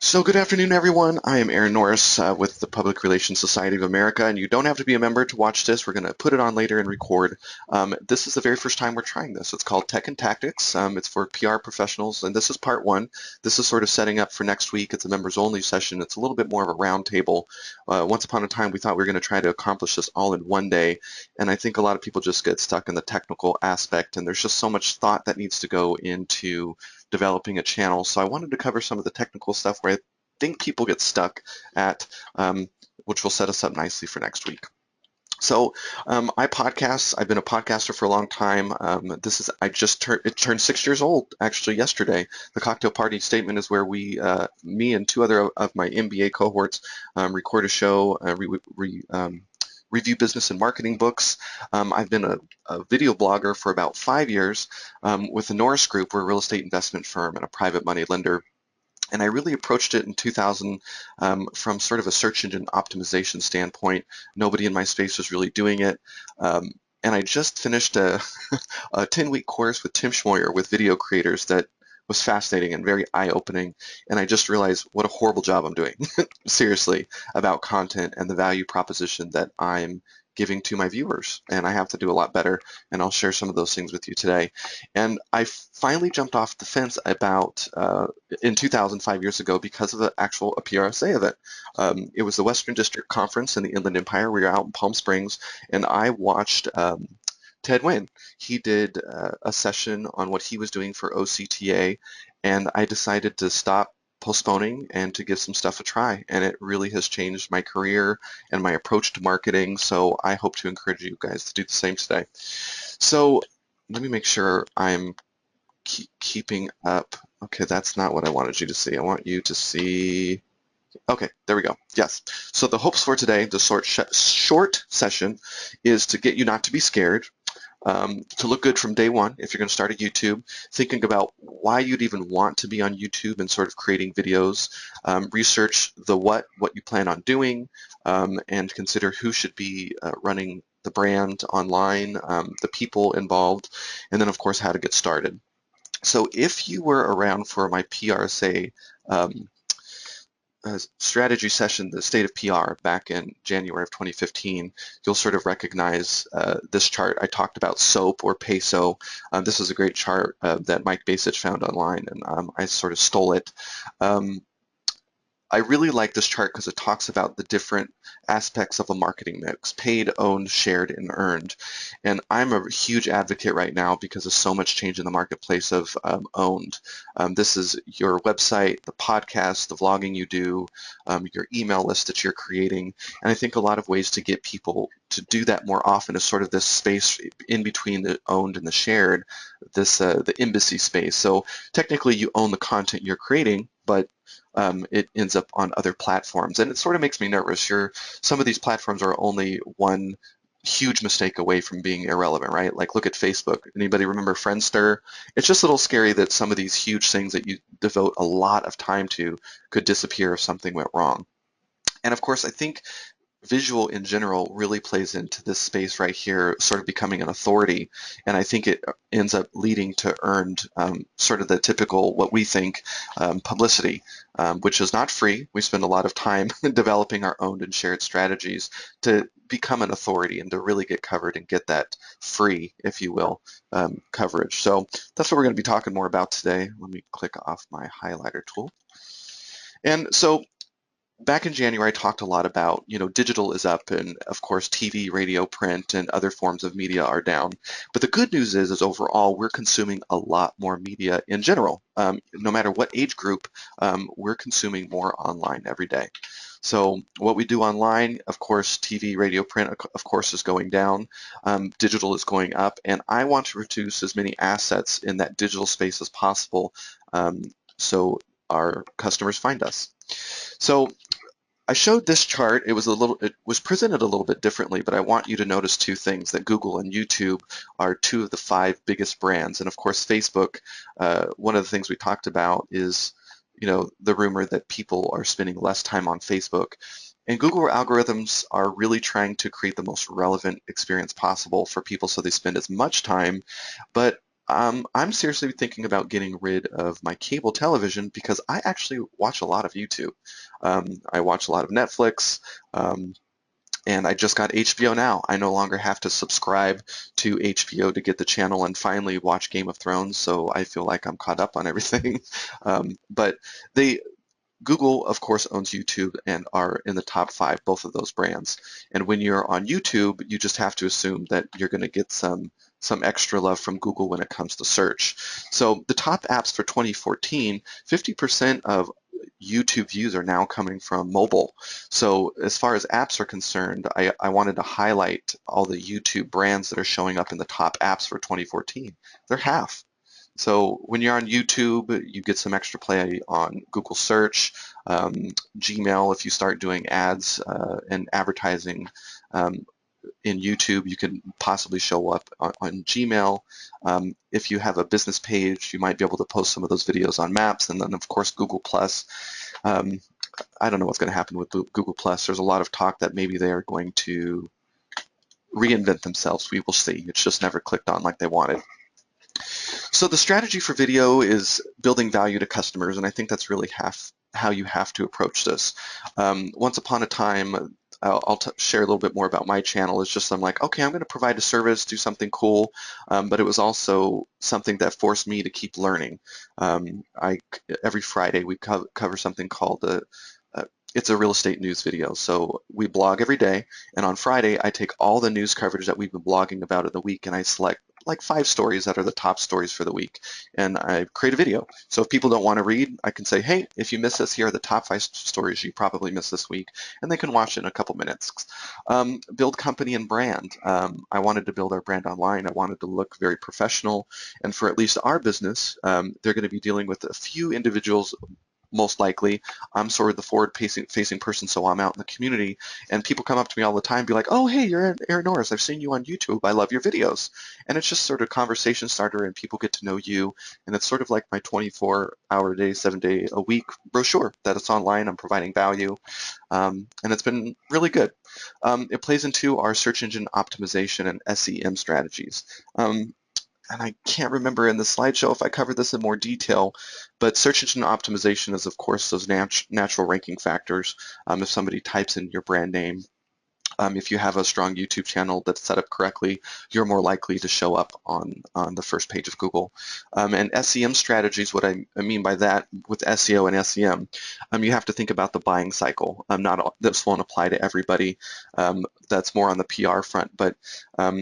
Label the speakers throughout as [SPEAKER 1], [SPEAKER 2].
[SPEAKER 1] So good afternoon, everyone. I am Aaron Norris with the Public Relations Society of America, and you don't have to be a member to watch this. We're going to put it on later and record. This is the very first time we're trying this. It's called Tech and Tactics. It's for PR professionals, and this is part one. This is sort of setting up for next week. It's a members-only session. It's a little bit more of a round table. Once upon a time, we thought we were going to try to accomplish this all in one day, and I think a lot of people just get stuck in the technical aspect, and there's just so much thought that needs to go into developing a channel. So I wanted to cover some of the technical stuff where I think people get stuck at, which will set us up nicely for next week. So I podcast. I've been a podcaster for a long time. It turned 6 years old actually yesterday. The cocktail party statement is where me and two other of my MBA cohorts record a show, review business and marketing books. I've been a video blogger for about 5 years with the Norris Group. We're a real estate investment firm and a private money lender. And I really approached it in 2000 from sort of a search engine optimization standpoint. Nobody in my space was really doing it. And I just finished a 10-week course with Tim Schmoyer with video creators that was fascinating and very eye-opening. And I just realized what a horrible job I'm doing, seriously, about content and the value proposition that I'm giving to my viewers. And I have to do a lot better, and I'll share some of those things with you today. And I finally jumped off the fence about in 2000, 5 years ago, because of a PRSA event. It was the Western District Conference in the Inland Empire. We were out in Palm Springs, and I watched Ted Wynn. He did a session on what he was doing for OCTA, and I decided to stop postponing and to give some stuff a try. And it really has changed my career and my approach to marketing. So I hope to encourage you guys to do the same today. So let me make sure I'm keeping up. Okay, that's not what I wanted you to see. I want you to see. Okay, there we go. Yes. So the hopes for today, the short session, is to get you not to be scared, to look good from day one if you're going to start a YouTube, thinking about why you'd even want to be on YouTube and sort of creating videos, research the what you plan on doing, and consider who should be running the brand online, the people involved, and then of course how to get started. So if you were around for my PRSA strategy session, the state of PR, back in January of 2015, you'll sort of recognize this chart. I talked about SOAP or peso. This is a great chart that Mike Basich found online, and I sort of stole it. I really like this chart because it talks about the different aspects of a marketing mix: paid, owned, shared, and earned. And I'm a huge advocate right now because of so much change in the marketplace of owned. This is your website, the podcast, the vlogging you do, your email list that you're creating. And I think a lot of ways to get people to do that more often is sort of this space in between the owned and the shared, the embassy space. So technically you own the content you're creating, but it ends up on other platforms. And it sort of makes me nervous. Some of these platforms are only one huge mistake away from being irrelevant, right? Like look at Facebook. Anybody remember Friendster? It's just a little scary that some of these huge things that you devote a lot of time to could disappear if something went wrong. And of course, I think visual in general really plays into this space right here, sort of becoming an authority. And I think it ends up leading to earned, sort of the typical, what we think, publicity, which is not free. We spend a lot of time developing our owned and shared strategies to become an authority and to really get covered and get that free, if you will, coverage. So that's what we're going to be talking more about today. Let me click off my highlighter tool. And so back in January, I talked a lot about, digital is up, and of course, TV, radio, print, and other forms of media are down. But the good news is overall, we're consuming a lot more media in general. No matter what age group, we're consuming more online every day. So what we do online, of course, TV, radio, print, of course, is going down. Digital is going up, and I want to reduce as many assets in that digital space as possible, so our customers find us. So I showed this chart. It was presented a little bit differently, but I want you to notice two things: that Google and YouTube are two of the 5 biggest brands, and of course Facebook. One of the things we talked about is, the rumor that people are spending less time on Facebook. And Google algorithms are really trying to create the most relevant experience possible for people so they spend as much time, but I'm seriously thinking about getting rid of my cable television because I actually watch a lot of YouTube. I watch a lot of Netflix, um, and I just got HBO now. I no longer have to subscribe to HBO to get the channel and finally watch Game of Thrones, so I feel like I'm caught up on everything. But they Google, of course, owns YouTube and are in the top five, both of those brands. And when you're on YouTube, you just have to assume that you're going to get some extra love from Google when it comes to search. So the top apps for 2014, 50% of YouTube views are now coming from mobile. So as far as apps are concerned, I wanted to highlight all the YouTube brands that are showing up in the top apps for 2014. They're half. So when you're on YouTube, you get some extra play on Google search, um, Gmail. If you start doing ads and advertising um, in YouTube, you can possibly show up on Gmail. If you have a business page, you might be able to post some of those videos on Maps, and then of course Google Plus. Um, I don't know what's going to happen with Google Plus. There's a lot of talk that maybe they are going to reinvent themselves. We will see. It's just never clicked on like they wanted. So the strategy for video is building value to customers, and I think that's really how you have to approach this. Once upon a time, I'll share a little bit more about my channel. It's just I'm like, okay, I'm going to provide a service, do something cool, but it was also something that forced me to keep learning. Every Friday we cover something called it's a real estate news video. So we blog every day, and on Friday I take all the news coverage that we've been blogging about in the week, and I select like 5 stories that are the top stories for the week, and I create a video. So if people don't want to read, I can say, hey, if you miss this, here are the top 5 stories you probably missed this week, and they can watch it in a couple minutes. Build company and brand. I wanted to build our brand online. I wanted to look very professional, and for at least our business, they're going to be dealing with a few individuals most likely. I'm sort of the forward-facing person, so I'm out in the community, and people come up to me all the time and be like, oh, hey, you're Aaron Norris. I've seen you on YouTube. I love your videos. And it's just sort of conversation starter, and people get to know you, and it's sort of like my 24-hour day, 7-day a week brochure that it's online. I'm providing value, and it's been really good. It plays into our search engine optimization and SEM strategies. And I can't remember in the slideshow if I covered this in more detail, but search engine optimization is, of course, those natural ranking factors. If somebody types in your brand name, if you have a strong YouTube channel that's set up correctly, you're more likely to show up on the first page of Google. And SEM strategies, what I mean by that with SEO and SEM, you have to think about the buying cycle. This won't apply to everybody. That's more on the PR front. But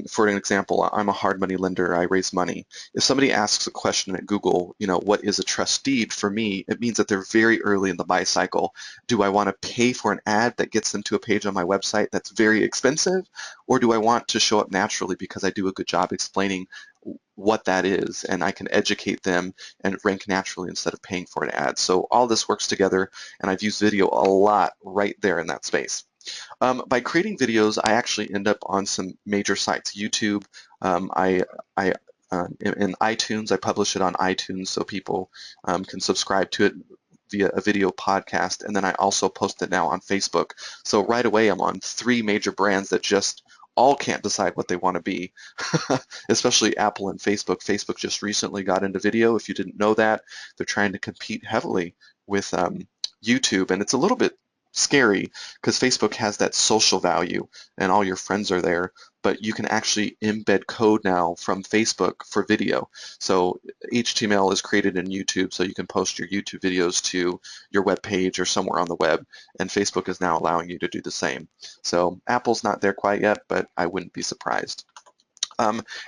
[SPEAKER 1] for an example, I'm a hard money lender. I raise money. If somebody asks a question at Google, what is a trust deed? For me, it means that they're very early in the buy cycle. Do I want to pay for an ad that gets them to a page on my website that's very expensive, or do I want to show up naturally because I do a good job explaining what that is, and I can educate them and rank naturally instead of paying for an ad? So all this works together, and I've used video a lot right there in that space. By creating videos, I actually end up on some major sites. YouTube, in iTunes, I publish it on iTunes so people can subscribe to it via a video podcast, and then I also post it now on Facebook. So right away I'm on 3 major brands that just all can't decide what they want to be, especially Apple and Facebook. Facebook just recently got into video. If you didn't know that, they're trying to compete heavily with YouTube, and it's a little bit scary because Facebook has that social value and all your friends are there, but you can actually embed code now from Facebook for video. So HTML is created in YouTube, so you can post your YouTube videos to your web page or somewhere on the web, and Facebook is now allowing you to do the same. So Apple's not there quite yet, but I wouldn't be surprised.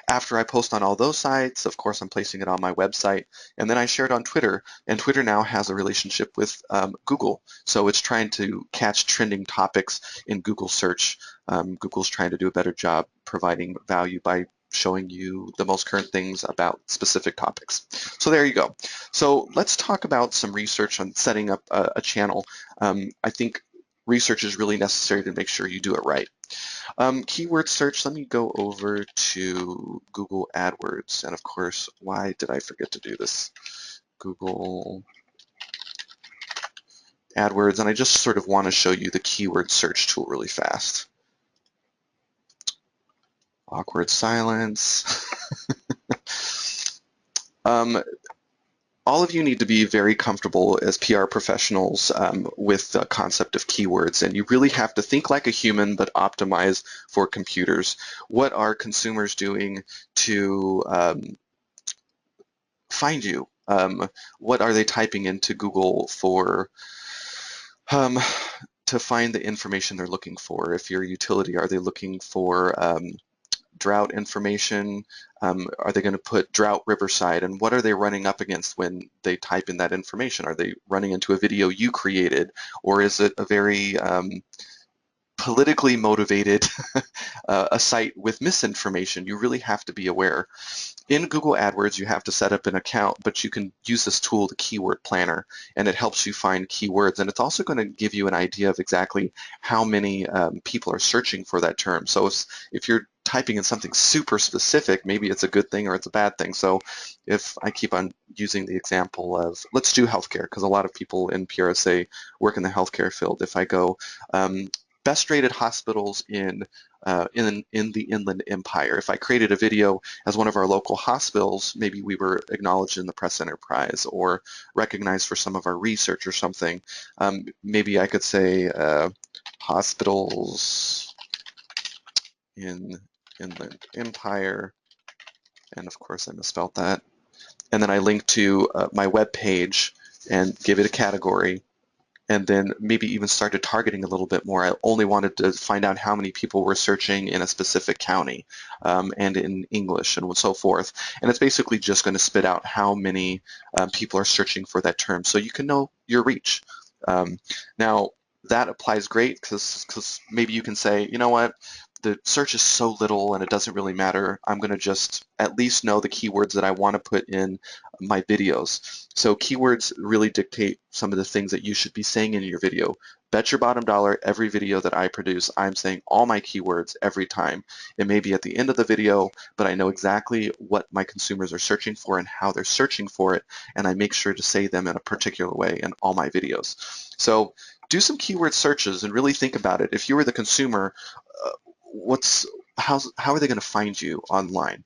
[SPEAKER 1] After I post on all those sites, of course, I'm placing it on my website, and then I share it on Twitter, and Twitter now has a relationship with Google, so it's trying to catch trending topics in Google search. Google's trying to do a better job providing value by showing you the most current things about specific topics. So there you go. So let's talk about some research on setting up a channel. I think research is really necessary to make sure you do it right. Keyword search, let me go over to Google AdWords. And of course, why did I forget to do this? Google AdWords, and I just sort of want to show you the keyword search tool really fast. Awkward silence. Um, all of you need to be very comfortable as PR professionals with the concept of keywords, and you really have to think like a human but optimize for computers. What are consumers doing to find you? What are they typing into Google for um, to find the information they're looking for? If you're a utility, are they looking for drought information? Are they going to put drought Riverside? And what are they running up against when they type in that information? Are they running into a video you created, or is it a very politically motivated a site with misinformation? You really have to be aware. In Google AdWords, you have to set up an account, but you can use this tool, the Keyword Planner, and it helps you find keywords. And it's also going to give you an idea of exactly how many people are searching for that term. So if you're typing in something super specific, maybe it's a good thing or it's a bad thing. So if I keep on using the example of, let's do healthcare, because a lot of people in PRSA work in the healthcare field. If I go, best rated hospitals in the Inland Empire. If I created a video as one of our local hospitals, maybe we were acknowledged in the Press Enterprise or recognized for some of our research or something. Maybe I could say hospitals in Inland Empire, and of course I misspelled that. And then I link to my web page and give it a category, and then maybe even started targeting a little bit more. I only wanted to find out how many people were searching in a specific county and in English and so forth. And it's basically just going to spit out how many people are searching for that term, so you can know your reach. Now, that applies great because maybe you can say, you know what, the search is so little and it doesn't really matter. I'm going to just at least know the keywords that I want to put in my videos. So keywords really dictate some of the things that you should be saying in your video. Bet your bottom dollar, every video that I produce, I'm saying all my keywords every time. It may be at the end of the video, but I know exactly what my consumers are searching for and how they're searching for it, and I make sure to say them in a particular way in all my videos. So do some keyword searches and really think about it. If you were the consumer, how are they going to find you online?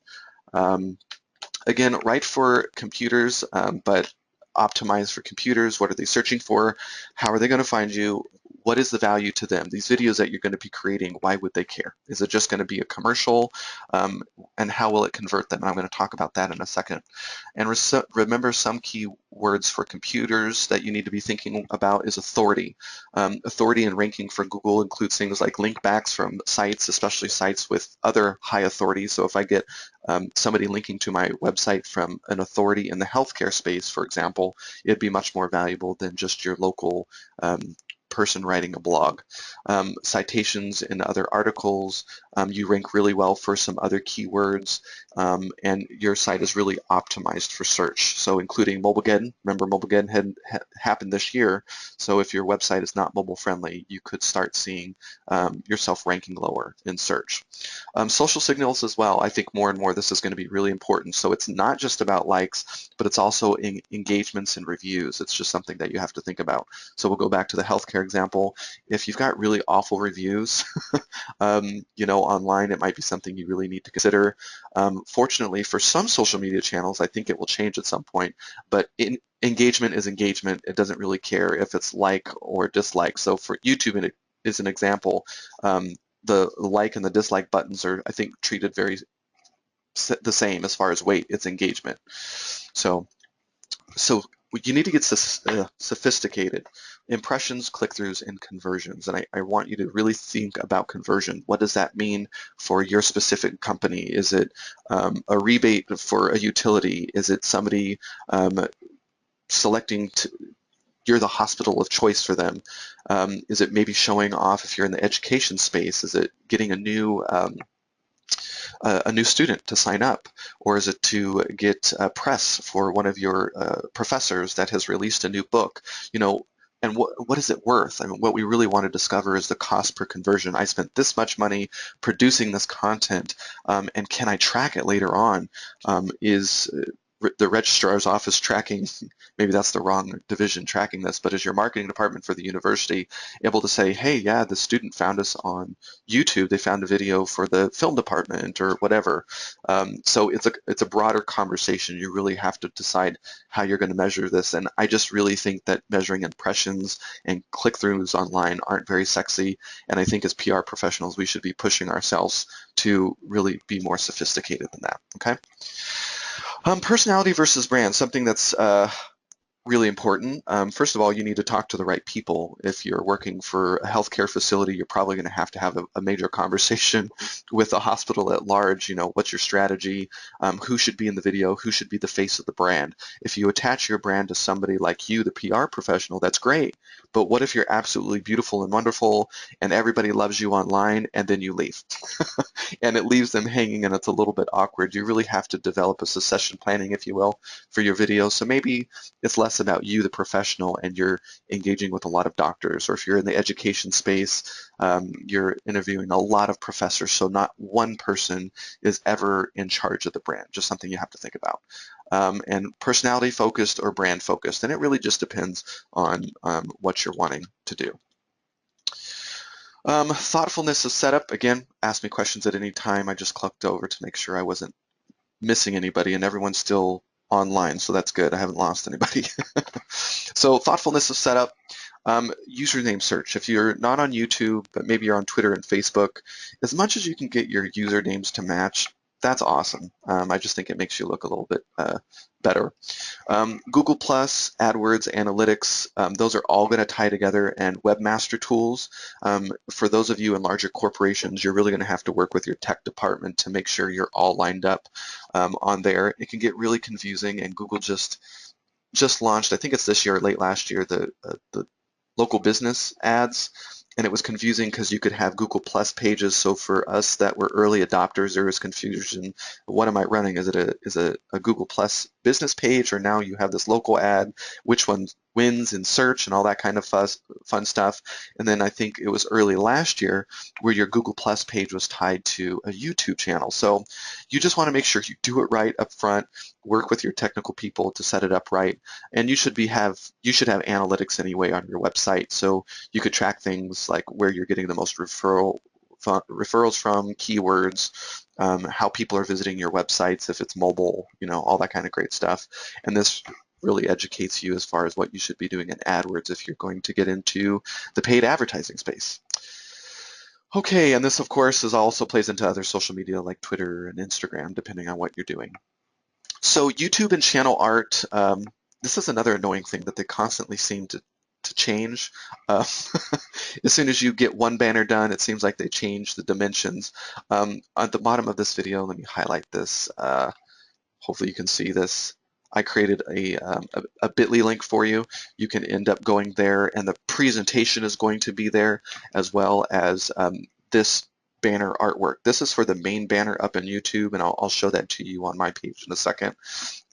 [SPEAKER 1] Again, write for computers, but optimize for computers. What are they searching for? How are they going to find you? What is the value to them? These videos that you're going to be creating, why would they care? Is it just going to be a commercial? And how will it convert them? I'm going to talk about that in a second. And remember, some key words for computers that you need to be thinking about is authority. Authority and ranking for Google includes things like link backs from sites, especially sites with other high authority. So if I get somebody linking to my website from an authority in the healthcare space, for example, it'd be much more valuable than just your local person writing a blog. Citations in other articles, you rank really well for some other keywords, and your site is really optimized for search. So including Mobilegeddon, remember Mobilegeddon had happened this year, so if your website is not mobile friendly, you could start seeing yourself ranking lower in search. Social signals as well, I think more and more this is going to be really important. So it's not just about likes, but it's also in engagements and reviews. It's just something that you have to think about. So we'll go back to the healthcare example. If you've got really awful reviews, online, it might be something you really need to consider. Fortunately, for some social media channels, I think it will change at some point, but engagement is engagement. It doesn't really care if it's like or dislike. So for YouTube, it is an example, the like and the dislike buttons are, I think, treated very the same as far as weight. It's engagement. So you need to get sophisticated. Impressions, click-throughs, and conversions. And I want you to really think about conversion. What does that mean for your specific company? Is it a rebate for a utility? Is it somebody selecting you're the hospital of choice for them? Is it maybe showing off if you're in the education space? Is it getting a new student to sign up, or is it to get press for one of your professors that has released a new book? And what is it worth? I mean, what we really want to discover is the cost per conversion. I spent this much money producing this content, and can I track it later on? the registrar's office tracking, maybe that's the wrong division tracking this, but as your marketing department for the university able to say, hey, yeah, the student found us on YouTube, they found a video for the film department or whatever. So it's a broader conversation. You really have to decide how you're going to measure this, and I just really think that measuring impressions and click-throughs online aren't very sexy, and I think as PR professionals we should be pushing ourselves to really be more sophisticated than that. Okay. Personality versus brand, something that's really important. First of all, you need to talk to the right people. If you're working for a healthcare facility, you're probably going to have a major conversation with the hospital at large. You know, what's your strategy? Who should be in the video? Who should be the face of the brand? If you attach your brand to somebody like you, the PR professional, that's great. But what if you're absolutely beautiful and wonderful and everybody loves you online and then you leave? And it leaves them hanging and it's a little bit awkward. You really have to develop a succession planning, if you will, for your video. So maybe it's less about you, the professional, and you're engaging with a lot of doctors, or if you're in the education space, you're interviewing a lot of professors, so not one person is ever in charge of the brand, just something you have to think about. And personality focused or brand focused, and it really just depends on what you're wanting to do. Thoughtfulness of setup, again, ask me questions at any time. I just clicked over to make sure I wasn't missing anybody, and everyone's still online, so that's good. I haven't lost anybody. So thoughtfulness of setup, username search. If you're not on YouTube, but maybe you're on Twitter and Facebook, as much as you can get your usernames to match, that's awesome. I just think it makes you look a little bit better. Google Plus, AdWords, Analytics, those are all going to tie together, and webmaster tools. For those of you in larger corporations, you're really going to have to work with your tech department to make sure you're all lined up on there. It can get really confusing, and Google just launched, I think it's this year or late last year, the local business ads, and it was confusing because you could have Google Plus pages. So for us that were early adopters, there was confusion. What am I running? Is it a Google Plus business page, or now you have this local ad? Which one wins in search and all that kind of fun stuff? And then I think it was early last year where your Google Plus page was tied to a YouTube channel. So you just want to make sure you do it right up front, work with your technical people to set it up right, and you should have analytics anyway on your website, so you could track things like where you're getting the most referrals from, keywords, how people are visiting your websites, if it's mobile, you know, all that kind of great stuff. And this really educates you as far as what you should be doing in AdWords if you're going to get into the paid advertising space. Okay, and this of course also plays into other social media like Twitter and Instagram, depending on what you're doing. So YouTube and channel art, this is another annoying thing that they constantly seem to change. As soon as you get one banner done, it seems like they change the dimensions. At the bottom of this video, let me highlight this. Hopefully you can see this. I created a bit.ly link for you. You can end up going there, and the presentation is going to be there, as well as this banner artwork. This is for the main banner up in YouTube, and I'll show that to you on my page in a second.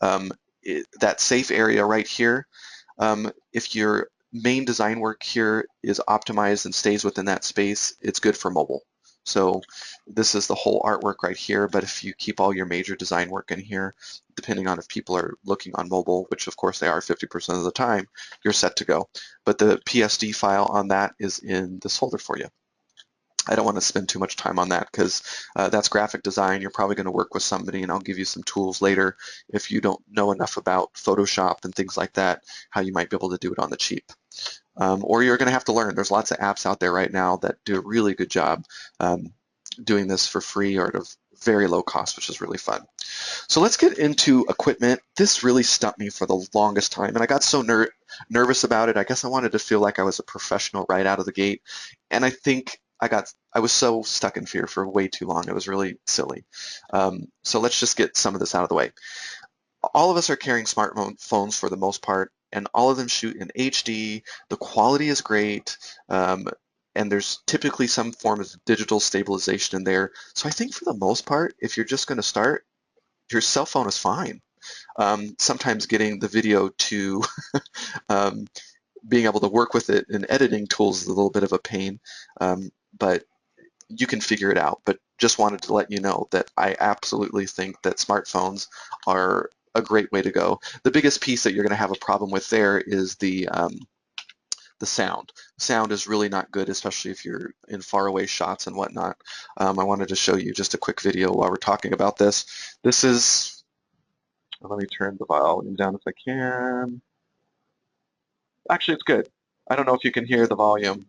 [SPEAKER 1] That safe area right here, if your main design work here is optimized and stays within that space, it's good for mobile. So this is the whole artwork right here, but if you keep all your major design work in here, depending on if people are looking on mobile, which of course they are 50% of the time, you're set to go. But the PSD file on that is in this folder for you. I don't want to spend too much time on that because that's graphic design. You're probably going to work with somebody, and I'll give you some tools later if you don't know enough about Photoshop and things like that, how you might be able to do it on the cheap. Or you're going to have to learn. There's lots of apps out there right now that do a really good job doing this for free or at a very low cost, which is really fun. So let's get into equipment. This really stumped me for the longest time, and I got so nervous about it. I guess I wanted to feel like I was a professional right out of the gate, and I think I was so stuck in fear for way too long. It was really silly. So let's just get some of this out of the way. All of us are carrying smartphones for the most part, and all of them shoot in HD. The quality is great, and there's typically some form of digital stabilization in there. So I think for the most part, if you're just going to start, your cell phone is fine. Sometimes getting the video to being able to work with it in editing tools is a little bit of a pain, but you can figure it out. But just wanted to let you know that I absolutely think that smartphones are a great way to go. The biggest piece that you're going to have a problem with there is the sound. Sound is really not good, especially if you're in faraway shots and whatnot. I wanted to show you just a quick video while we're talking about this. This is, let me turn the volume down if I can. Actually, it's good. I don't know if you can hear the volume.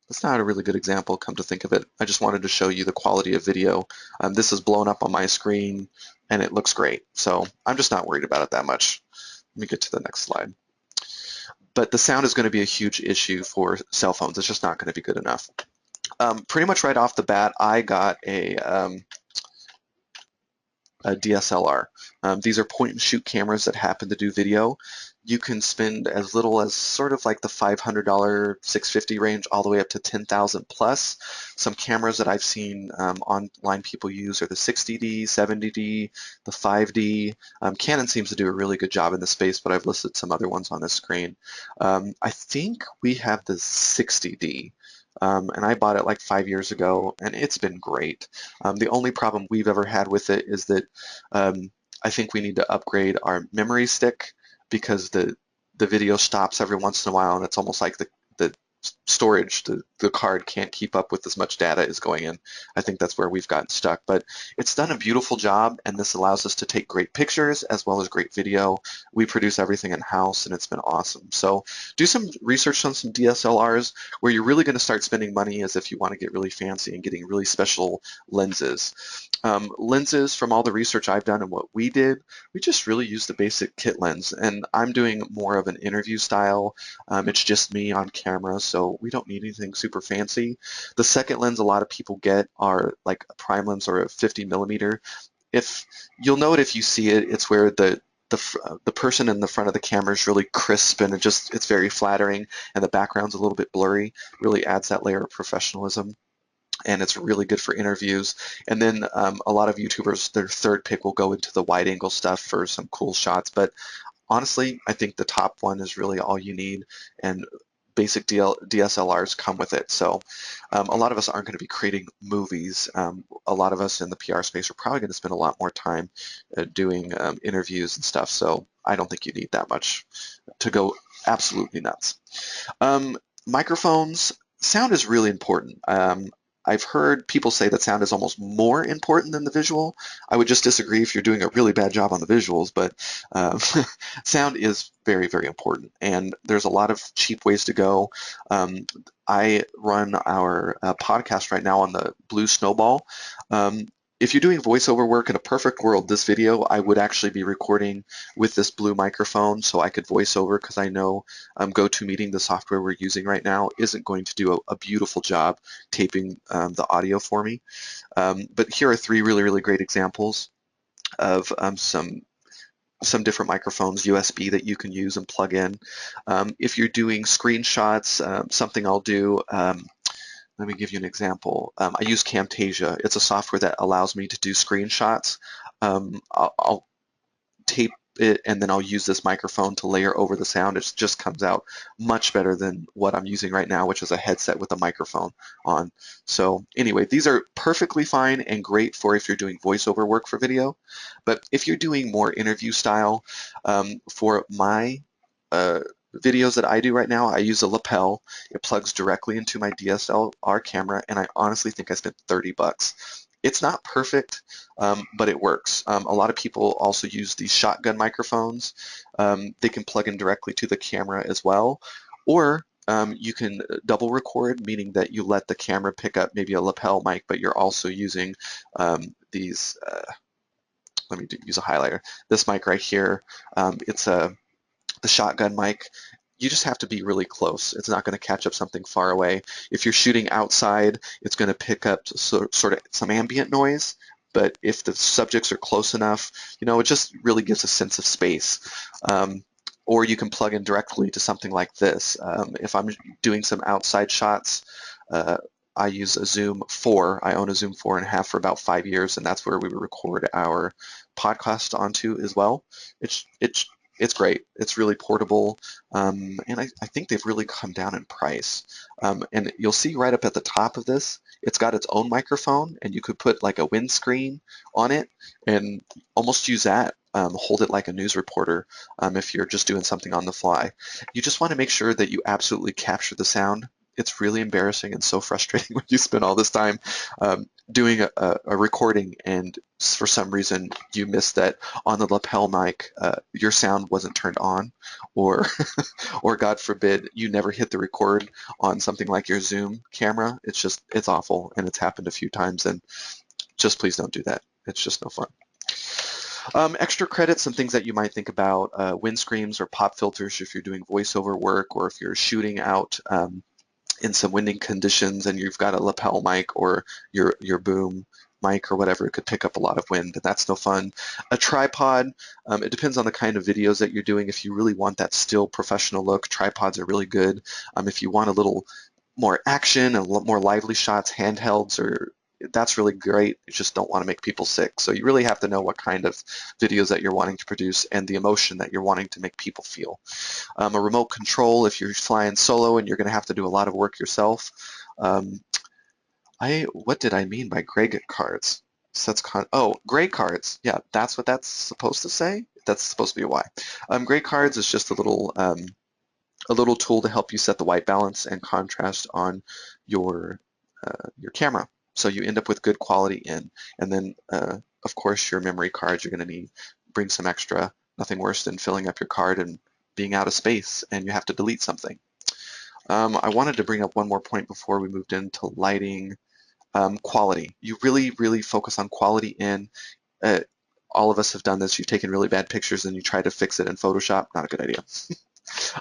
[SPEAKER 1] That's not a really good example, come to think of it. I just wanted to show you the quality of video. This is blown up on my screen and it looks great. So I'm just not worried about it that much. Let me get to the next slide. But the sound is going to be a huge issue for cell phones. It's just not going to be good enough. Pretty much right off the bat, I got a DSLR. These are point and shoot cameras that happen to do video. You can spend as little as sort of like the $500, $650 range all the way up to 10,000 plus. Some cameras that I've seen online people use are the 60D, 70D, the 5D. Canon seems to do a really good job in this space, but I've listed some other ones on this screen. I think we have the 60D. And I bought it like 5 years ago, and it's been great. The only problem we've ever had with it is that I think we need to upgrade our memory stick because the video stops every once in a while, and it's almost like the storage, the card can't keep up with as much data as going in. I think that's where we've gotten stuck, but it's done a beautiful job, and this allows us to take great pictures as well as great video. We produce everything in-house, and it's been awesome. So do some research on some DSLRs. Where you're really going to start spending money is if you want to get really fancy and getting really special lenses. Lenses, from all the research I've done and what we did, we just really use the basic kit lens, and I'm doing more of an interview style. It's just me on camera, so we don't need anything super fancy. The second lens a lot of people get are like a prime lens or a 50 millimeter. If you'll know it if you see it, it's where the person in the front of the camera is really crisp and it's very flattering, and the background's a little bit blurry. Really adds that layer of professionalism, and it's really good for interviews. And then a lot of YouTubers, their third pick will go into the wide angle stuff for some cool shots. But honestly, I think the top one is really all you need, and basic DSLRs come with it. So a lot of us aren't going to be creating movies. A lot of us in the PR space are probably going to spend a lot more time doing interviews and stuff. So I don't think you need that much to go absolutely nuts. Microphones, sound is really important. I've heard people say that sound is almost more important than the visual. I would just disagree if you're doing a really bad job on the visuals, but sound is very, very important, and there's a lot of cheap ways to go. I run our podcast right now on the Blue Snowball. If you're doing voiceover work in a perfect world, this video I would actually be recording with this Blue microphone so I could voice over, because I know GoToMeeting, the software we're using right now, isn't going to do a beautiful job taping the audio for me. But here are three really, really great examples of some different microphones, USB, that you can use and plug in. If you're doing screenshots, something I'll do, let me give you an example. I use Camtasia. It's a software that allows me to do screenshots. I'll tape it, and then I'll use this microphone to layer over the sound. It just comes out much better than what I'm using right now, which is a headset with a microphone on. So anyway, these are perfectly fine and great for if you're doing voiceover work for video. But if you're doing more interview style, for my videos that I do right now, I use a lapel. It plugs directly into my DSLR camera, and I honestly think I spent 30 bucks. It's not perfect, but it works. A lot of people also use these shotgun microphones. They can plug in directly to the camera as well, or you can double record, meaning that you let the camera pick up maybe a lapel mic, but you're also using these, let me use a highlighter. This mic right here, it's the shotgun mic. You just have to be really close. It's not going to catch up something far away. If you're shooting outside, it's going to pick up sort of some ambient noise, but if the subjects are close enough, it just really gives a sense of space. Or you can plug in directly to something like this. If I'm doing some outside shots, I use a Zoom 4. I own a Zoom 4.5 for about 5 years, and that's where we record our podcast onto as well. It's great. It's really portable, and I think they've really come down in price. And you'll see right up at the top of this, it's got its own microphone, and you could put like a windscreen on it and almost use that. Hold it like a news reporter if you're just doing something on the fly. You just want to make sure that you absolutely capture the sound. It's really embarrassing and so frustrating when you spend all this time doing a recording and for some reason you missed that on the lapel mic your sound wasn't turned on, or or God forbid you never hit the record on something like your Zoom camera. It's awful, and it's happened a few times, and just please don't do that. It's just no fun. Extra credits, some things that you might think about, wind screens or pop filters if you're doing voiceover work or if you're shooting out in some winding conditions and you've got a lapel mic or your boom mic or whatever. It could pick up a lot of wind, and that's no fun. A tripod, it depends on the kind of videos that you're doing. If you really want that still professional look, tripods are really good. If you want a little more action and more lively shots, handhelds that's really great. You just don't want to make people sick. So you really have to know what kind of videos that you're wanting to produce and the emotion that you're wanting to make people feel. A remote control if you're flying solo and you're going to have to do a lot of work yourself. Um, what did I mean by gray cards? Gray cards. Yeah, that's what that's supposed to say. That's supposed to be a Y. Gray cards is just a little tool to help you set the white balance and contrast on your camera. So you end up with good quality in, and then of course your memory cards you're going to need. Bring some extra. Nothing worse than filling up your card and being out of space and you have to delete something. I wanted to bring up one more point before we moved into lighting. Quality. You really, really focus on quality in. Uh, all of us have done this. You've taken really bad pictures and you try to fix it in Photoshop. Not a good idea.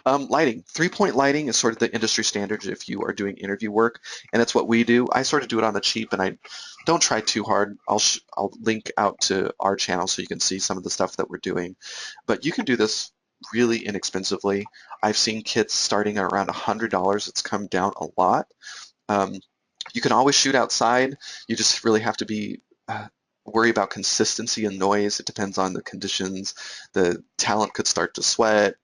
[SPEAKER 1] Lighting. 3-point lighting is sort of the industry standard if you are doing interview work, and it's what we do. I sort of do it on the cheap, and I don't try too hard. I'll link out to our channel so you can see some of the stuff that we're doing. But you can do this really inexpensively. I've seen kits starting at around $100. It's come down a lot. You can always shoot outside. You just really have to be worry about consistency and noise. It depends on the conditions. The talent could start to sweat.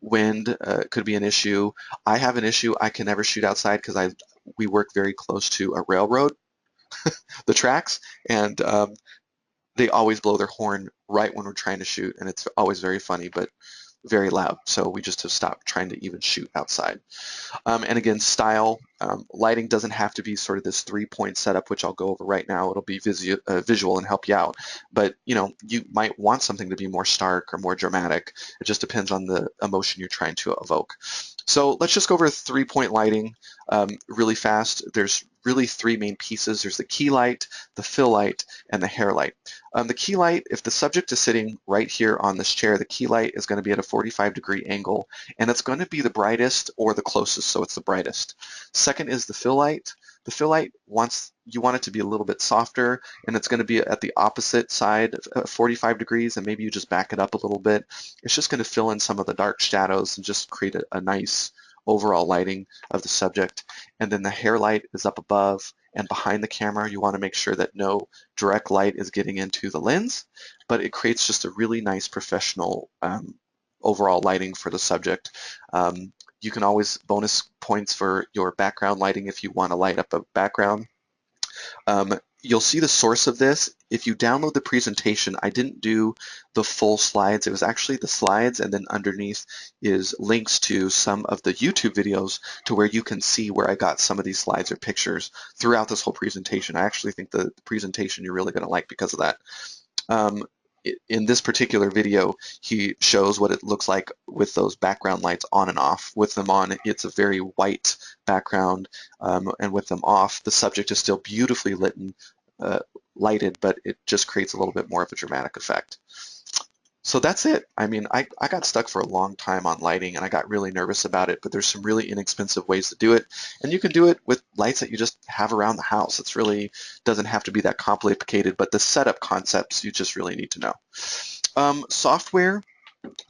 [SPEAKER 1] Wind could be an issue. I have an issue. I can never shoot outside because we work very close to a railroad, the tracks, and they always blow their horn right when we're trying to shoot, and it's always very funny, but very loud. So we just have stopped trying to even shoot outside. And again, style. Lighting doesn't have to be sort of this 3-point setup, which I'll go over right now. It'll be visual and help you out. But you might want something to be more stark or more dramatic. It just depends on the emotion you're trying to evoke. So let's just go over 3-point lighting really fast. There's really 3 main pieces. There's the key light, the fill light, and the hair light. The key light, if the subject is sitting right here on this chair, the key light is going to be at a 45-degree angle, and it's going to be the brightest or the closest, so it's the brightest. Second is the fill light. The fill light you want it to be a little bit softer, and it's going to be at the opposite side of 45 degrees, and maybe you just back it up a little bit. It's just going to fill in some of the dark shadows and just create a nice overall lighting of the subject. And then the hair light is up above and behind the camera. You want to make sure that no direct light is getting into the lens, but it creates just a really nice professional overall lighting for the subject. You can always bonus points for your background lighting if you want to light up a background. You'll see the source of this. If you download the presentation, I didn't do the full slides. It was actually the slides, and then underneath is links to some of the YouTube videos to where you can see where I got some of these slides or pictures throughout this whole presentation. I actually think the presentation you're really going to like because of that. In this particular video, he shows what it looks like with those background lights on and off. With them on, it's a very white background, and with them off, the subject is still beautifully lighted, but it just creates a little bit more of a dramatic effect. So that's it. I mean, I got stuck for a long time on lighting and I got really nervous about it, but there's some really inexpensive ways to do it. And you can do it with lights that you just have around the house. It's really doesn't have to be that complicated, but the setup concepts you just really need to know. Software.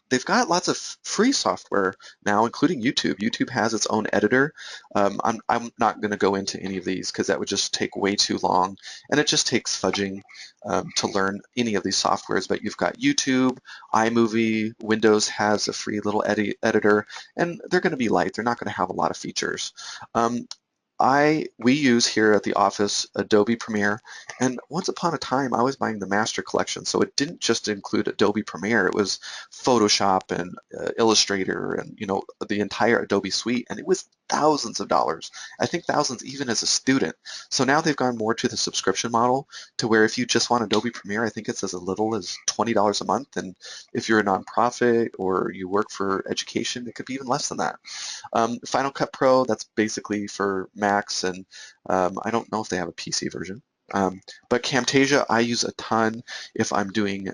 [SPEAKER 1] They've got lots of free software now, including YouTube. YouTube has its own editor. I'm not going to go into any of these because that would just take way too long, and it just takes fudging to learn any of these softwares. But you've got YouTube, iMovie, Windows has a free little editor, and they're going to be light. They're not going to have a lot of features. Um, we use here at the office Adobe Premiere, and once upon a time I was buying the Master Collection, so it didn't just include Adobe Premiere, it was Photoshop and Illustrator and the entire Adobe suite, and it was thousands of dollars. I think thousands even as a student. So now they've gone more to the subscription model to where if you just want Adobe Premiere, I think it's as little as $20 a month, and if you're a nonprofit or you work for education, it could be even less than that. Final Cut Pro, that's basically for Macs, and I don't know if they have a PC version. But Camtasia, I use a ton if I'm doing,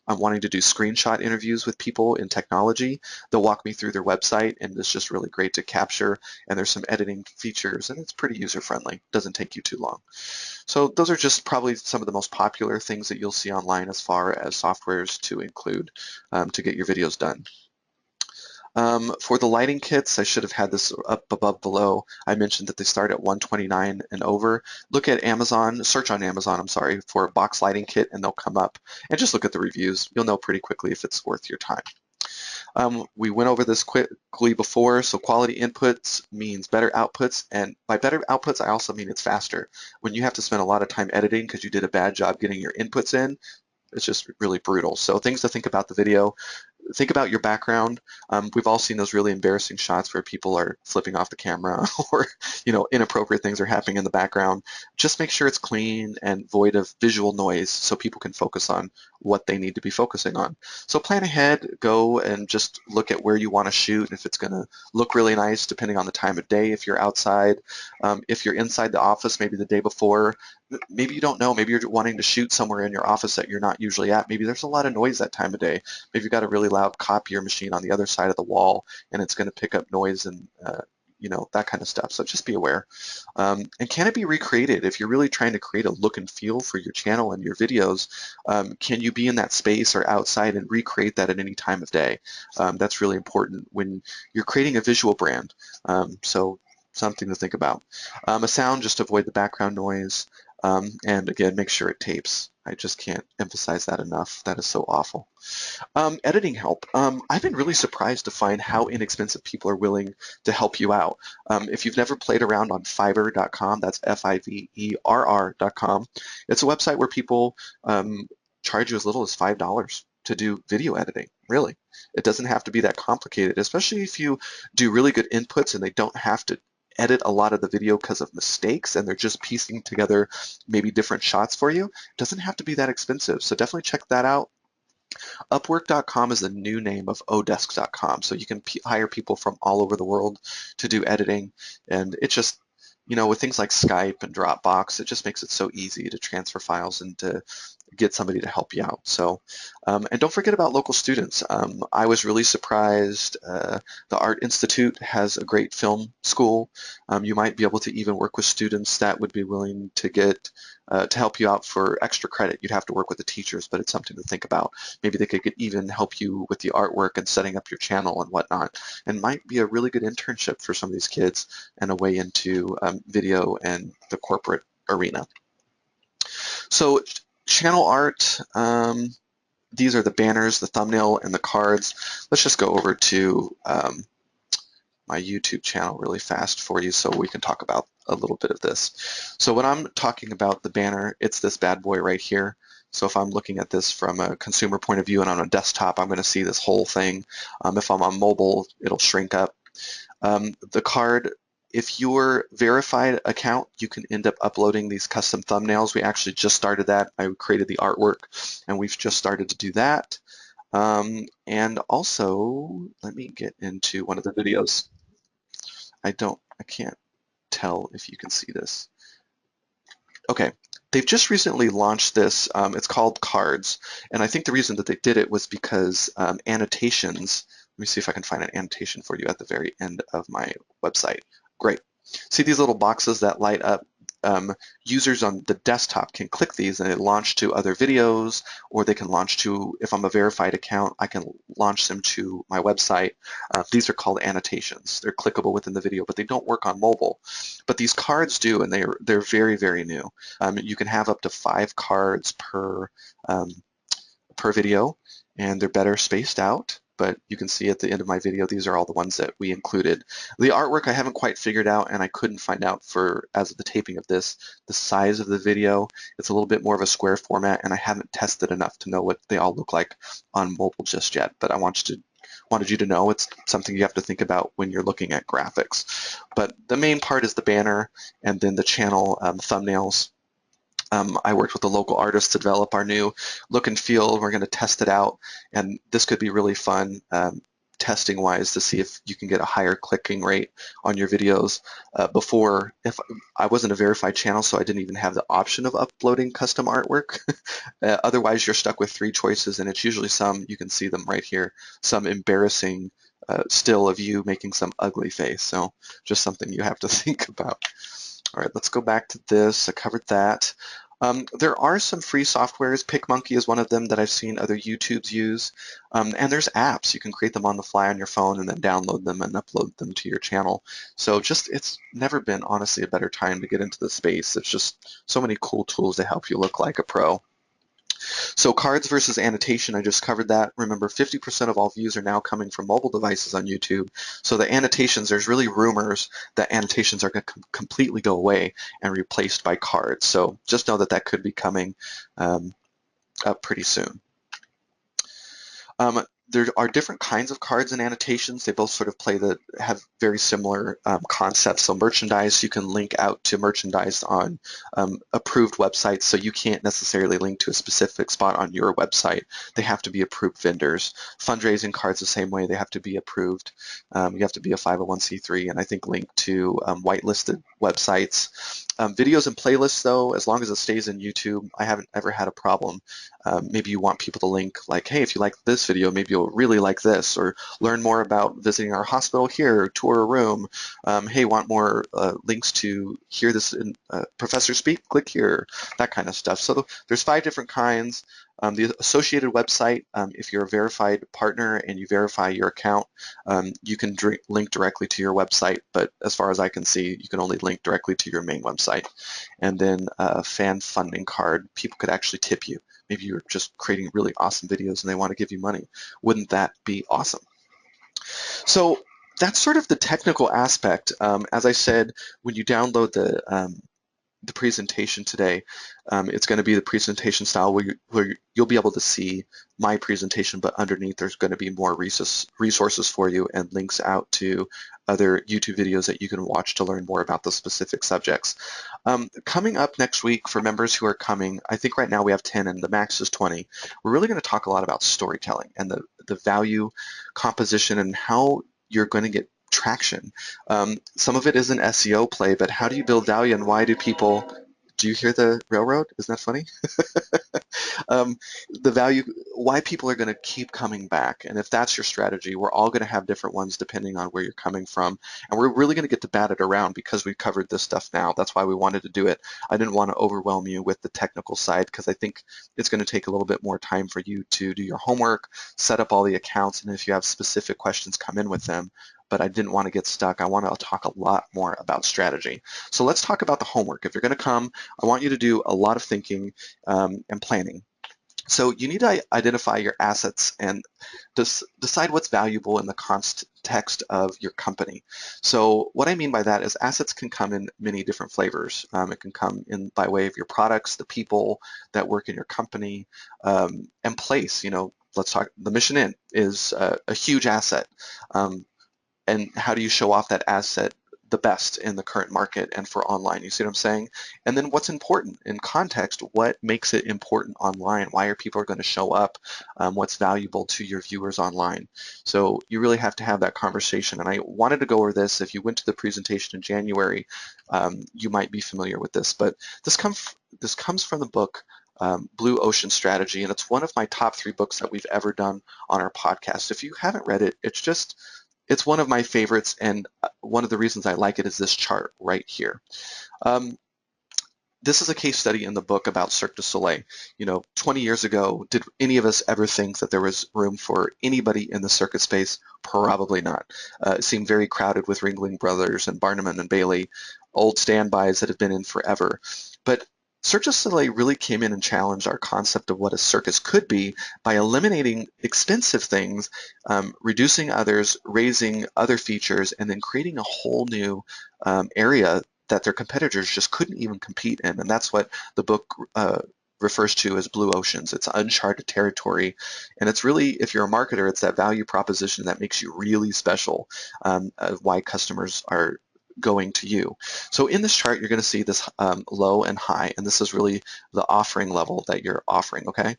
[SPEAKER 1] I'm wanting to do screenshot interviews with people in technology. They'll walk me through their website, and it's just really great to capture, and there's some editing features, and it's pretty user-friendly. Doesn't take you too long. So those are just probably some of the most popular things that you'll see online as far as softwares to include to get your videos done. For the lighting kits, I should have had this up above below. I mentioned that they start at $129 and over. Look at Amazon, search on Amazon, I'm sorry, for a box lighting kit and they'll come up. And just look at the reviews. You'll know pretty quickly if it's worth your time. We went over this quickly before, so quality inputs means better outputs, and by better outputs, I also mean it's faster. When you have to spend a lot of time editing because you did a bad job getting your inputs in, it's just really brutal. So things to think about the video. Think about your background. We've all seen those really embarrassing shots where people are flipping off the camera or inappropriate things are happening in the background. Just make sure it's clean and void of visual noise so people can focus on what they need to be focusing on. So plan ahead, go and just look at where you want to shoot, if it's going to look really nice depending on the time of day if you're outside. If you're inside the office maybe the day before, maybe you don't know, maybe you're wanting to shoot somewhere in your office that you're not usually at. Maybe there's a lot of noise that time of day. Maybe you've got a really loud copier machine on the other side of the wall and it's going to pick up noise and that kind of stuff. So just be aware. And can it be recreated? If you're really trying to create a look and feel for your channel and your videos, can you be in that space or outside and recreate that at any time of day? That's really important when you're creating a visual brand. So something to think about. A sound, just avoid the background noise. And again, make sure it tapes. I just can't emphasize that enough. That is so awful. Editing help. I've been really surprised to find how inexpensive people are willing to help you out. If you've never played around on Fiverr.com, that's Fiverr.com. It's a website where people charge you as little as $5 to do video editing, really. It doesn't have to be that complicated, especially if you do really good inputs and they don't have to edit a lot of the video because of mistakes and they're just piecing together maybe different shots for you. It doesn't have to be that expensive, so definitely check that out. Upwork.com is the new name of Odesk.com, so you can hire people from all over the world to do editing, and it just, with things like Skype and Dropbox, it just makes it so easy to transfer files and to get somebody to help you out. So, and don't forget about local students. I was really surprised. The Art Institute has a great film school. You might be able to even work with students that would be willing to get to help you out for extra credit. You'd have to work with the teachers, but it's something to think about. Maybe they could even help you with the artwork and setting up your channel and whatnot, and might be a really good internship for some of these kids and a way into video and the corporate arena. So channel art, these are the banners, the thumbnail, and the cards. Let's just go over to my YouTube channel really fast for you so we can talk about a little bit of this. So when I'm talking about the banner, it's this bad boy right here. So if I'm looking at this from a consumer point of view and on a desktop, I'm going to see this whole thing. If I'm on mobile, it'll shrink up. The card, if you're verified account, you can end up uploading these custom thumbnails. We actually just started that. I created the artwork and we've just started to do that. And also, let me get into one of the videos. I can't tell if you can see this. Okay, they've just recently launched this. It's called Cards, and I think the reason that they did it was because annotations. Let me see if I can find an annotation for you at the very end of my website. Great. See these little boxes that light up users on the desktop can click these and they launch to other videos, or they can launch to, if I'm a verified account, I can launch them to my website. These are called annotations. They're clickable within the video, but they don't work on mobile. But these cards do, and they're very, very new. You can have up to 5 cards per video, and they're better spaced out. But you can see at the end of my video, these are all the ones that we included. The artwork I haven't quite figured out, and I couldn't find out as of the taping of this, the size of the video. It's a little bit more of a square format, and I haven't tested enough to know what they all look like on mobile just yet. But I wanted you to know it's something you have to think about when you're looking at graphics. But the main part is the banner and then the channel thumbnails. I worked with a local artist to develop our new look and feel. We're going to test it out, and this could be really fun testing wise to see if you can get a higher clicking rate on your videos. Before, if I wasn't a verified channel, so I didn't even have the option of uploading custom artwork. Otherwise, you're stuck with 3 choices, and it's usually some, you can see them right here, some embarrassing still of you making some ugly face. So just something you have to think about. All right, let's go back to this. I covered that. There are some free softwares. PicMonkey is one of them that I've seen other YouTubes use. And there's apps. You can create them on the fly on your phone and then download them and upload them to your channel. So it's never been, honestly, a better time to get into the space. It's just so many cool tools to help you look like a pro. So cards versus annotation, I just covered that. Remember, 50% of all views are now coming from mobile devices on YouTube. So the annotations, there's really rumors that annotations are going to completely go away and replaced by cards. So just know that that could be coming up pretty soon. There are different kinds of cards and annotations. They both sort of have very similar concepts. So merchandise, you can link out to merchandise on approved websites, so you can't necessarily link to a specific spot on your website. They have to be approved vendors. Fundraising cards the same way, they have to be approved. You have to be a 501c3 and I think link to whitelisted websites. Videos and playlists, though, as long as it stays in YouTube, I haven't ever had a problem. Maybe you want people to link, like, hey, if you like this video, maybe you'll really like this, or learn more about visiting our hospital here, tour a room. Hey, want more links to hear this professor speak? Click here, that kind of stuff. So there's 5 different kinds. The associated website, if you're a verified partner and you verify your account, you can link directly to your website, but as far as I can see, you can only link directly to your main website. And then a fan funding card, people could actually tip you. Maybe you're just creating really awesome videos and they want to give you money. Wouldn't that be awesome? So that's sort of the technical aspect. As I said, when you download the presentation today, it's going to be the presentation style where you'll be able to see my presentation, but underneath there's going to be more resources for you and links out to other YouTube videos that you can watch to learn more about the specific subjects. Coming up next week for members who are coming, I think right now we have 10 and the max is 20. We're really going to talk a lot about storytelling and the value composition and how you're going to get traction. Some of it is an SEO play, but how do you build value and why do people, do you hear the railroad? Isn't that funny? The value, why people are going to keep coming back. And if that's your strategy, we're all going to have different ones depending on where you're coming from. And we're really going to get to bat it around because we covered this stuff now. That's why we wanted to do it. I didn't want to overwhelm you with the technical side because I think it's going to take a little bit more time for you to do your homework, set up all the accounts, and if you have specific questions, come in with them. But I didn't want to get stuck. I want to talk a lot more about strategy. So let's talk about the homework. If you're going to come, I want you to do a lot of thinking and planning. So you need to identify your assets and decide what's valuable in the context of your company. So what I mean by that is assets can come in many different flavors. It can come in by way of your products, the people that work in your company, and place. Let's talk, the Mission Inn is a huge asset. And how do you show off that asset the best in the current market and for online? You see what I'm saying? And then what's important in context? What makes it important online? Why are people going to show up? What's valuable to your viewers online? So you really have to have that conversation. And I wanted to go over this. If you went to the presentation in January, you might be familiar with this. But this comes from the book Blue Ocean Strategy, and it's one of my top 3 books that we've ever done on our podcast. If you haven't read it, it's one of my favorites, and one of the reasons I like it is this chart right here. this is a case study in the book about Cirque du Soleil. 20 years ago, did any of us ever think that there was room for anybody in the circus space? Probably not. It seemed very crowded with Ringling Brothers and Barnum and Bailey, old standbys that have been in forever. But Cirque du Soleil really came in and challenged our concept of what a circus could be by eliminating expensive things, reducing others, raising other features, and then creating a whole new area that their competitors just couldn't even compete in. And that's what the book refers to as blue oceans. It's uncharted territory. And it's really, if you're a marketer, it's that value proposition that makes you really special, of why customers are going to you. So in this chart, you're going to see this low and high, and this is really the offering level that you're offering, okay?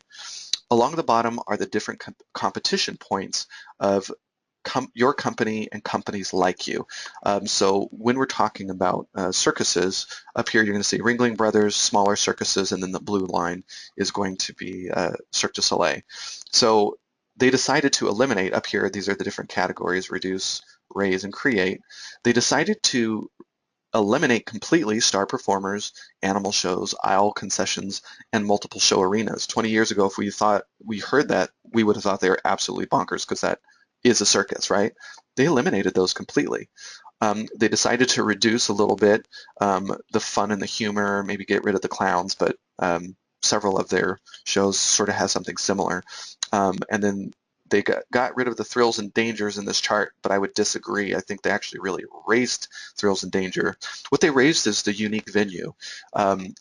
[SPEAKER 1] Along the bottom are the different competition points of your company and companies like you. So when we're talking about circuses, up here you're going to see Ringling Brothers, smaller circuses, and then the blue line is going to be Cirque du Soleil. So they decided to eliminate, up here, these are the different categories, reduce, raise, and create. They decided to eliminate completely star performers, animal shows, aisle concessions, and multiple show arenas. 20 years ago, if we heard that, we would have thought they were absolutely bonkers, because that is a circus, right? They eliminated those completely. They decided to reduce a little bit the fun and the humor, maybe get rid of the clowns, but several of their shows sort of has something similar. And then they got rid of the thrills and dangers in this chart, but I would disagree. I think they actually really raised thrills and danger. What they raised is the unique venue.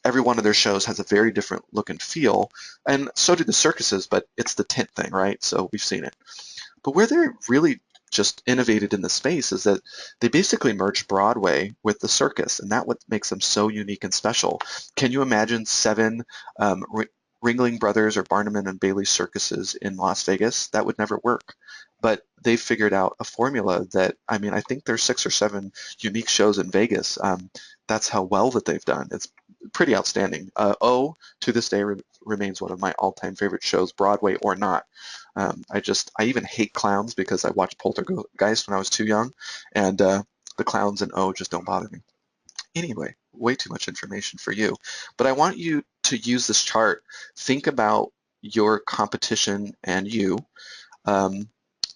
[SPEAKER 1] Every one of their shows has a very different look and feel, and so do the circuses, but it's the tent thing, right? So we've seen it. But where they're really just innovated in the space is that they basically merged Broadway with the circus, and that's what makes them so unique and special. Can you imagine 7 Ringling Brothers or Barnum and Bailey circuses in Las Vegas? That would never work. But they figured out a formula that, I mean, I think there's 6 or 7 unique shows in Vegas. That's how well that they've done. It's pretty outstanding. To this day remains one of my all-time favorite shows, Broadway or not. I even hate clowns because I watched Poltergeist when I was too young, and the clowns in just don't bother me. Anyway, way too much information for you. But I want you to use this chart. Think about your competition and you, and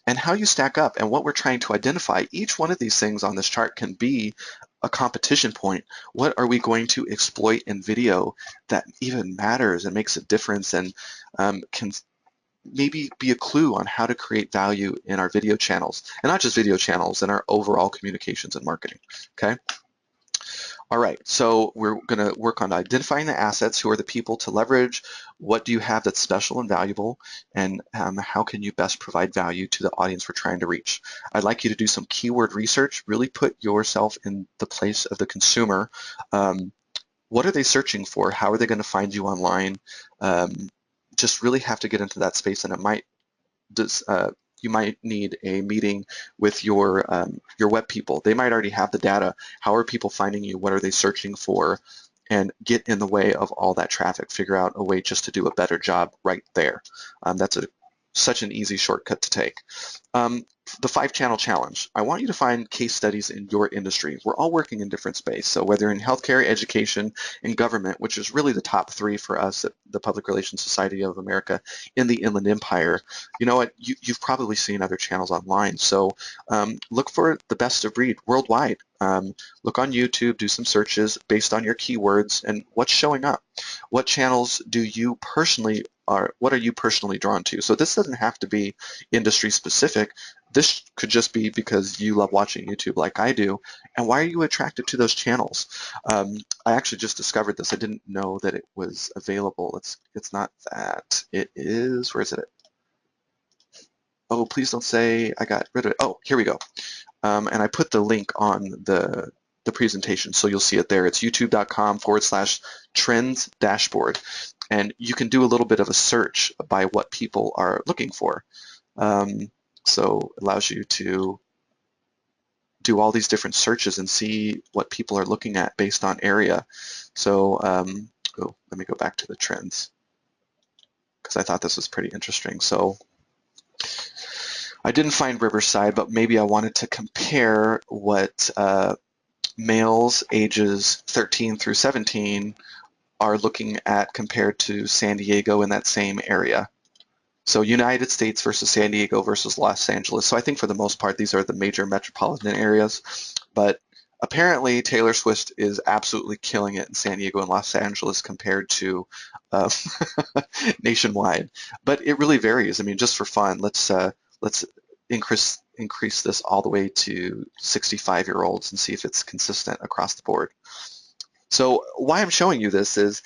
[SPEAKER 1] how you stack up and what we're trying to identify. Each one of these things on this chart can be a competition point. What are we going to exploit in video that even matters and makes a difference and can maybe be a clue on how to create value in our video channels, and not just video channels, in our overall communications and marketing, okay? All right, so we're going to work on identifying the assets. Who are the people to leverage? What do you have that's special and valuable? And how can you best provide value to the audience we're trying to reach? I'd like you to do some keyword research. Really put yourself in the place of the consumer. What are they searching for? How are they going to find you online? Just really have to get into that space, and it might you might need a meeting with your web people. They might already have the data. How are people finding you? What are they searching for? And get in the way of all that traffic. Figure out a way just to do a better job right there. That's such an easy shortcut to take. The 5-channel challenge. I want you to find case studies in your industry. We're all working in different space. So whether in healthcare, education, and government, which is really the top 3 for us at the Public Relations Society of America in the Inland Empire, you know what? You've probably seen other channels online. So look for the best of breed worldwide. Look on YouTube, do some searches based on your keywords and what's showing up. What channels do you personally what are you personally drawn to? So this doesn't have to be industry specific. This could just be because you love watching YouTube like I do. And why are you attracted to those channels? I actually just discovered this. I didn't know that it was available. It's not that. It is, where is it? Oh, please don't say I got rid of it. Oh, here we go. And I put the link on the presentation, so you'll see it there. It's youtube.com/trends dashboard. And you can do a little bit of a search by what people are looking for. So it allows you to do all these different searches and see what people are looking at based on area. So let me go back to the trends, because I thought this was pretty interesting. So I didn't find Riverside, but maybe I wanted to compare what males ages 13 through 17 are looking at compared to San Diego in that same area. So United States versus San Diego versus Los Angeles. So I think for the most part, these are the major metropolitan areas. But apparently Taylor Swift is absolutely killing it in San Diego and Los Angeles compared to uh, nationwide. But it really varies. I mean, just for fun, let's increase this all the way to 65-year-olds and see if it's consistent across the board. So why I'm showing you this is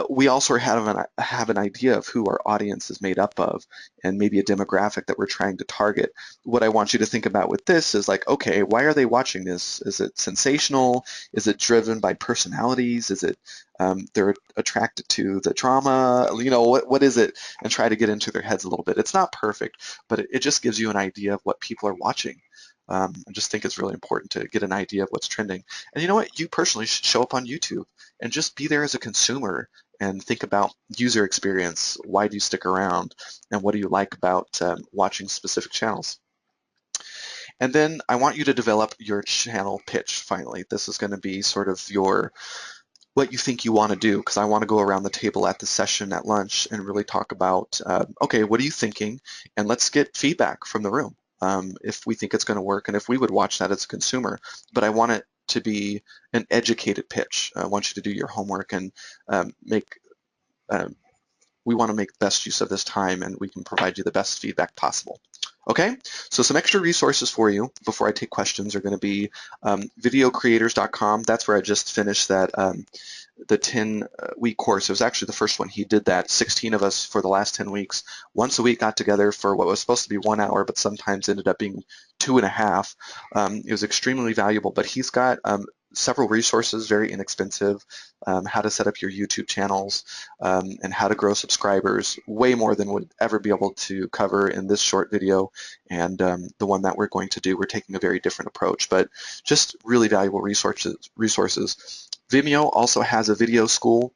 [SPEAKER 1] we also have an idea of who our audience is made up of and maybe a demographic that we're trying to target. What I want you to think about with this is like, okay, why are they watching this? Is it sensational? Is it driven by personalities? Is it they're attracted to the drama? You know, what is it? And try to get into their heads a little bit. It's not perfect, but it just gives you an idea of what people are watching. I just think it's really important to get an idea of what's trending. And you know what? You personally should show up on YouTube and just be there as a consumer and think about user experience. Why do you stick around? And what do you like about watching specific channels? And then I want you to develop your channel pitch finally. This is going to be sort of your what you think you want to do, because I want to go around the table at the session at lunch and really talk about, okay, what are you thinking? And let's get feedback from the room if we think it's going to work and if we would watch that as a consumer. But I want it to be an educated pitch. I want you to do your homework and we want to make the best use of this time and we can provide you the best feedback possible. Okay, so some extra resources for you before I take questions are going to be videocreators.com. That's where I just finished that the 10-week course. It was actually the first one. He did that. 16 of us for the last 10 weeks. Once a week got together for what was supposed to be 1 hour, but sometimes ended up being 2.5. It was extremely valuable, but he's got several resources, very inexpensive, how to set up your YouTube channels and how to grow subscribers, way more than would ever be able to cover in this short video. And the one that we're going to do, we're taking a very different approach, but just really valuable resources. Vimeo also has a video school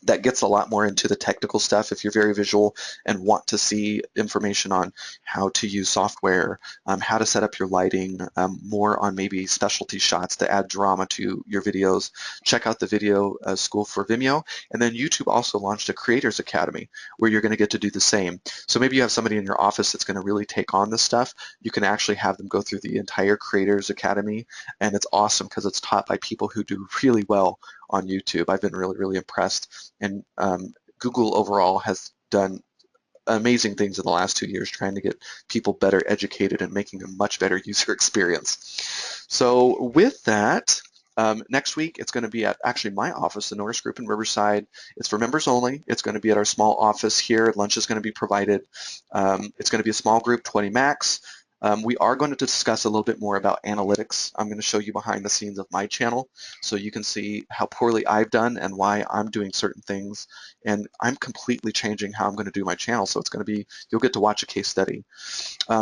[SPEAKER 1] that gets a lot more into the technical stuff if you're very visual and want to see information on how to use software, how to set up your lighting, more on maybe specialty shots to add drama to your videos. Check out the video school for Vimeo. And then YouTube also launched a Creators Academy where you're going to get to do the same. So maybe you have somebody in your office that's going to really take on this stuff. You can actually have them go through the entire Creators Academy, and it's awesome because it's taught by people who do really well on YouTube. I've been really, really impressed. And Google overall has done amazing things in the last 2 years trying to get people better educated and making a much better user experience. So with that, next week it's going to be at actually my office, the Norris Group in Riverside. It's for members only. It's going to be at our small office here. Lunch is going to be provided. It's going to be a small group, 20 max. We are going to discuss a little bit more about analytics. I'm going to show you behind the scenes of my channel so you can see how poorly I've done and why I'm doing certain things. And I'm completely changing how I'm going to do my channel. So it's going to be, you'll get to watch a case study.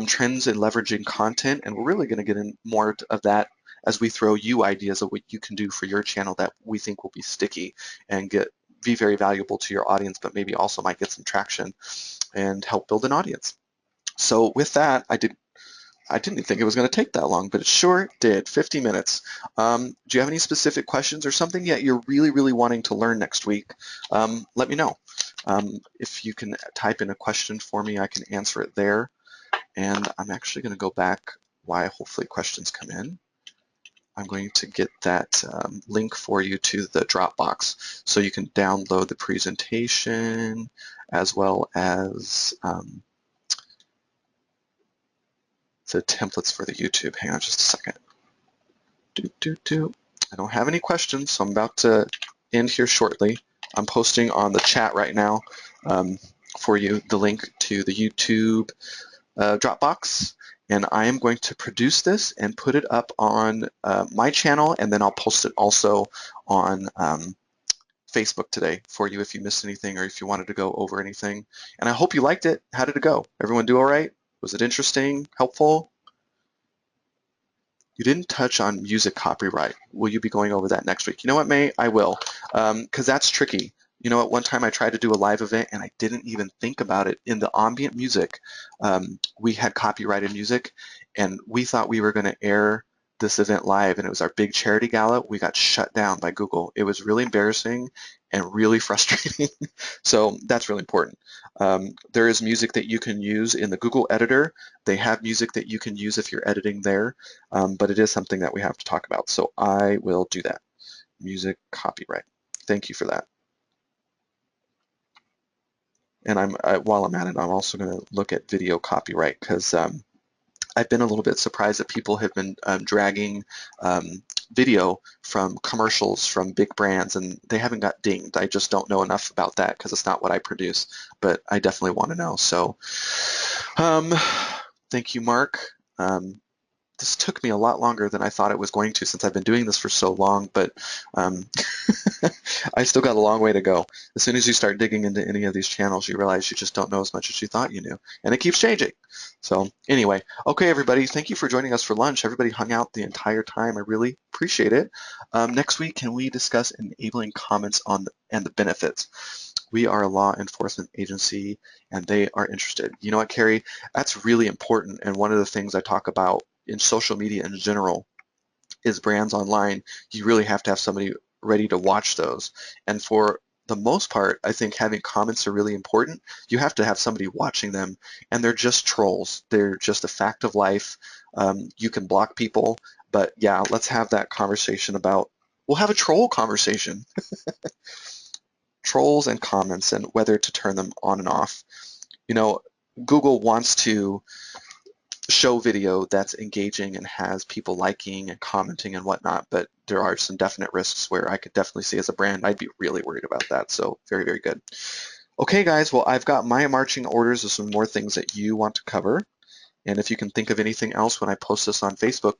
[SPEAKER 1] Trends in leveraging content, and we're really going to get in more of that as we throw you ideas of what you can do for your channel that we think will be sticky and be very valuable to your audience, but maybe also might get some traction and help build an audience. So with that, I didn't think it was going to take that long, but it sure did, 50 minutes. Do you have any specific questions or something yet you're really, really wanting to learn next week? Let me know. If you can type in a question for me, I can answer it there. And I'm actually going to go back while hopefully questions come in. I'm going to get that link for you to the Dropbox so you can download the presentation as well as the templates for the YouTube. Hang on just a second. I don't have any questions, so I'm about to end here shortly. I'm posting on the chat right now for you the link to the YouTube Dropbox, and I am going to produce this and put it up on my channel, and then I'll post it also on Facebook today for you if you missed anything or if you wanted to go over anything. And I hope you liked it. How did it go? Everyone do all right? Was it interesting, helpful? You didn't touch on music copyright. Will you be going over that next week? You know what, May? I will, because that's tricky. You know what, one time I tried to do a live event and I didn't even think about it. In the ambient music, we had copyrighted music and we thought we were going to air this event live, and it was our big charity gala. We got shut down by Google. It was really embarrassing, and really frustrating. So that's really important. There is music that you can use in the Google editor. They have music that you can use if you're editing there, but it is something that we have to talk about. So I will do that. Music copyright. Thank you for that. And while I'm at it, I'm also going to look at video copyright because I've been a little bit surprised that people have been dragging video from commercials from big brands, and they haven't got dinged. I just don't know enough about that because it's not what I produce, but I definitely want to know. So um, thank you, Mark. This took me a lot longer than I thought it was going to since I've been doing this for so long, but um, I still got a long way to go. As soon as you start digging into any of these channels, you realize you just don't know as much as you thought you knew, and it keeps changing. So anyway, okay, everybody, thank you for joining us for lunch. Everybody hung out the entire time. I really appreciate it. Next week, can we discuss enabling comments and the benefits? We are a law enforcement agency, and they are interested. You know what, Carrie? That's really important, and one of the things I talk about in social media in general is brands online. You really have to have somebody ready to watch those. And for the most part, I think having comments are really important. You have to have somebody watching them, and they're just trolls. They're just a fact of life. You can block people, but yeah, let's have that conversation about, we'll have a troll conversation. Trolls and comments and whether to turn them on and off. You know, Google wants to show video that's engaging and has people liking and commenting and whatnot, but there are some definite risks where I could definitely see as a brand, I'd be really worried about that. So very, very good. Okay, guys, well, I've got my marching orders of some more things that you want to cover. And if you can think of anything else when I post this on Facebook,